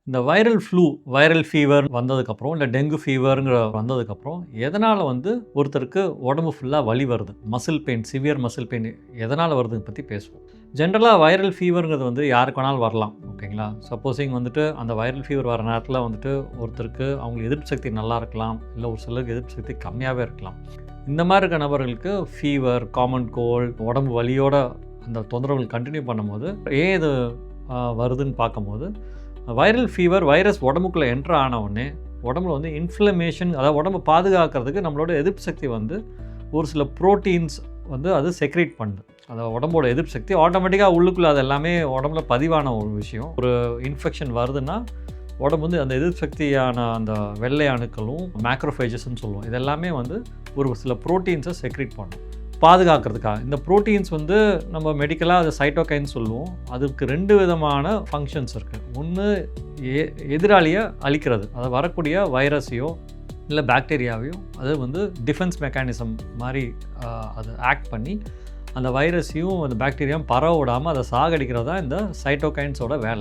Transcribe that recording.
இந்த viral fever வந்ததுக்கப்புறம் இல்லை டெங்கு ஃபீவருங்கிற வந்ததுக்கப்புறம் எதனால் ஒருத்தருக்கு உடம்பு ஃபுல்லாக வலி வருது, muscle pain, severe muscle pain எதனால் வருதுன்னு பற்றி பேசுவோம். ஜென்ரலாக வைரல் ஃபீவருங்கிறது யாருக்கு வேணாலும் வரலாம். ஓகேங்களா? சப்போஸிங் அந்த வைரல் ஃபீவர் வர நேரத்தில் ஒருத்தருக்கு அவங்களுக்கு எதிர்ப்பு சக்தி நல்லா இருக்கலாம், இல்லை ஒரு சிலருக்கு எதிர்ப்பு சக்தி கம்மியாகவே இருக்கலாம். இந்த மாதிரி இருக்க நபர்களுக்கு ஃபீவர், காமன் கோல்டு, உடம்பு வலியோட அந்த தொந்தரவுகள் கண்டினியூ பண்ணும்போது ஏன் இது வருதுன்னு பார்க்கும்போது, வைரல் ஃபீவர் வைரஸ் உடம்புக்குள்ளே என்ட்ரு ஆனவுடனே உடம்புல இன்ஃப்ளமேஷன், அதாவது உடம்பை பாதுகாக்கிறதுக்கு நம்மளோட எதிர்ப்பு சக்தி ஒரு சில ப்ரோட்டீன்ஸ் அது செக்ரேட் பண்ணுது. அதாவது உடம்போட எதிர்ப்பு சக்தி ஆட்டோமேட்டிக்காக உள்ளுக்குள்ளே அது எல்லாமே உடம்புல பதிவான ஒரு விஷயம். ஒரு இன்ஃபெக்ஷன் வருதுன்னா உடம்பு அந்த எதிர்ப்பு சக்தியான அந்த வெள்ளை அணுக்களும் மேக்ரோஃபேஜஸ்ன்னு சொல்லுவோம், இதெல்லாமே ஒரு சில ப்ரோட்டீன்ஸை செக்ரேட் பண்ணும் பாதுகாக்கிறதுக்காக. இந்த ப்ரோட்டீன்ஸ் நம்ம மெடிக்கலாக அது சைட்டோகைன்னு சொல்லுவோம். அதுக்கு 2 விதமான ஃபங்க்ஷன்ஸ் இருக்குது. ஒன்று எதிராளியை அழிக்கிறது, அதை வரக்கூடிய வைரஸையோ இல்லை பாக்டீரியாவையோ அது டிஃபென்ஸ் மெக்கானிசம் மாதிரி அது ஆக்ட் பண்ணி அந்த வைரஸையும் அந்த பாக்டீரியாவும் பரவ விடாமல் அதை சாகடிக்கிறது தான் இந்த சைட்டோகைன்ஸோட வேலை.